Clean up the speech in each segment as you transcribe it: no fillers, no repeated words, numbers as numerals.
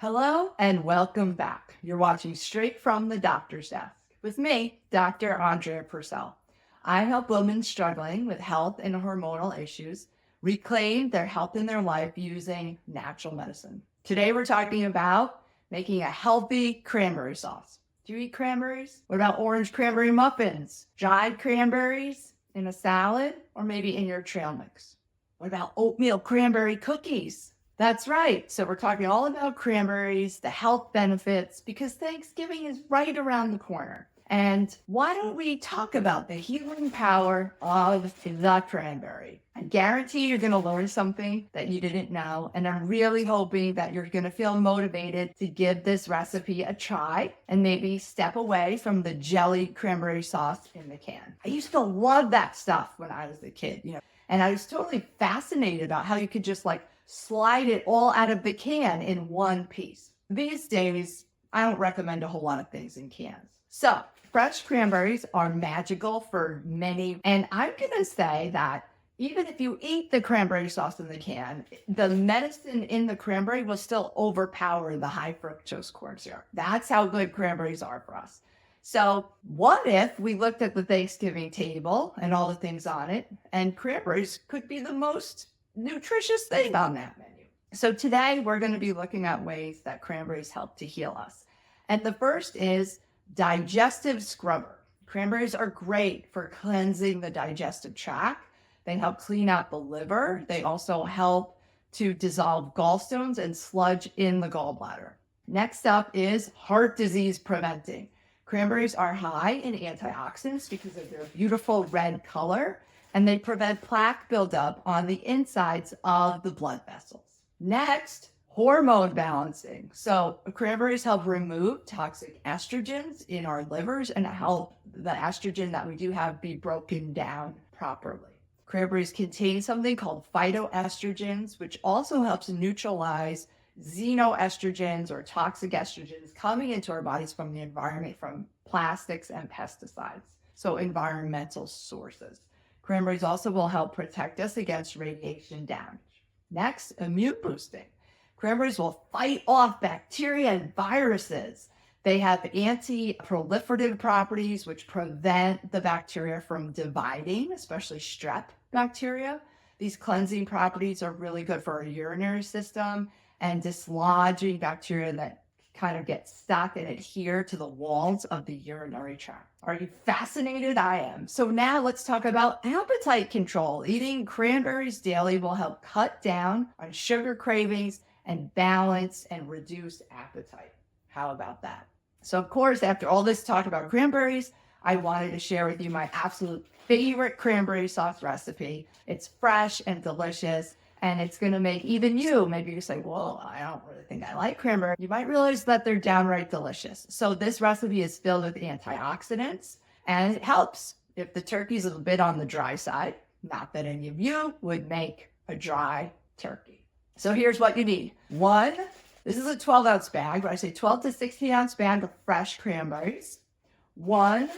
Hello and welcome back. You're watching straight from the doctor's desk with me, Dr. Andrea Purcell. I help women struggling with health and hormonal issues reclaim their health in their life using natural medicine. Today we're talking about making a healthy cranberry sauce. Do you eat cranberries? What about orange cranberry muffins? Dried cranberries in a salad or maybe in your trail mix? What about oatmeal cranberry cookies? That's right. So we're talking all about cranberries, the health benefits, because Thanksgiving is right around the corner. And why don't we talk about the healing power of the cranberry? I guarantee you're going to learn something that you didn't know. And I'm really hoping that you're going to feel motivated to give this recipe a try and maybe step away from the jelly cranberry sauce in the can. I used to love that stuff when I was a kid, and I was totally fascinated about how you could just slide it all out of the can in one piece. These days, I don't recommend a whole lot of things in cans. So fresh cranberries are magical for many. And I'm going to say that even if you eat the cranberry sauce in the can, the medicine in the cranberry will still overpower the high fructose corn syrup. That's how good cranberries are for us. So what if we looked at the Thanksgiving table and all the things on it, and cranberries could be the most nutritious thing on that menu? So today we're going to be looking at ways that cranberries help to heal us. And the first is digestive scrubber. Cranberries are great for cleansing the digestive tract. They help clean out the liver. They also help to dissolve gallstones and sludge in the gallbladder. Next up is heart disease preventing. Cranberries are high in antioxidants because of their beautiful red color, and they prevent plaque buildup on the insides of the blood vessels. Next, hormone balancing. So cranberries help remove toxic estrogens in our livers and help the estrogen that we do have be broken down properly. Cranberries contain something called phytoestrogens, which also helps neutralize xenoestrogens or toxic estrogens coming into our bodies from the environment, from plastics and pesticides. So environmental sources. Cranberries also will help protect us against radiation damage. Next, immune boosting. Cranberries will fight off bacteria and viruses. They have anti-proliferative properties, which prevent the bacteria from dividing, especially strep bacteria. These cleansing properties are really good for our urinary system and dislodging bacteria that kind of get stuck and adhere to the walls of the urinary tract. Are you fascinated? I am. So now let's talk about appetite control. Eating cranberries daily will help cut down on sugar cravings and balance and reduce appetite. How about that? So of course, after all this talk about cranberries, I wanted to share with you my absolute favorite cranberry sauce recipe. It's fresh and delicious. And it's going to make even you, maybe you say, well, I don't really think I like cranberry. You might realize that they're downright delicious. So this recipe is filled with antioxidants, and it helps if the turkey's a bit on the dry side. Not that any of you would make a dry turkey. So here's what you need. This is a 12-ounce bag, but I say 12 to 16-ounce bag of fresh cranberries. 12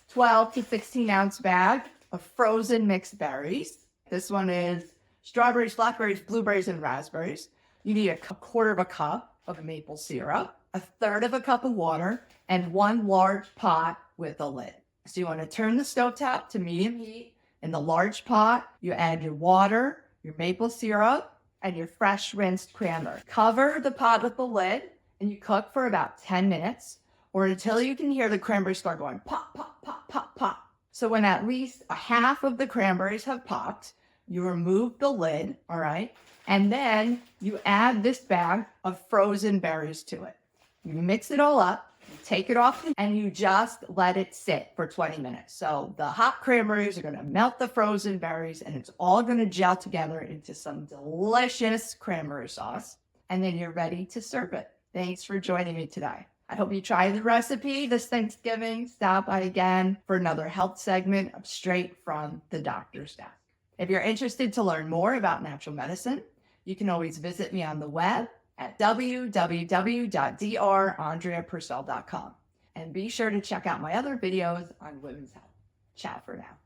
to 16-ounce bag of frozen mixed berries. This one is strawberries, blackberries, blueberries, and raspberries. You need a quarter of a cup of maple syrup, a third of a cup of water, and 1 large pot with a lid. So you want to turn the stovetop to medium heat. In the large pot, you add your water, your maple syrup, and your fresh rinsed cranberry. Cover the pot with the lid, and you cook for about 10 minutes, or until you can hear the cranberries start going pop, pop, pop, pop, pop. So when at least a half of the cranberries have popped, you remove the lid, all right? And then you add this bag of frozen berries to it. You mix it all up, you take it off, and you just let it sit for 20 minutes. So the hot cranberries are going to melt the frozen berries, and it's all going to gel together into some delicious cranberry sauce. And then you're ready to serve it. Thanks for joining me today. I hope you try the recipe this Thanksgiving. Stop by again for another health segment of Straight from the Doctor's Desk. If you're interested to learn more about natural medicine, you can always visit me on the web at www.drandreapurcell.com. And be sure to check out my other videos on women's health. Ciao for now.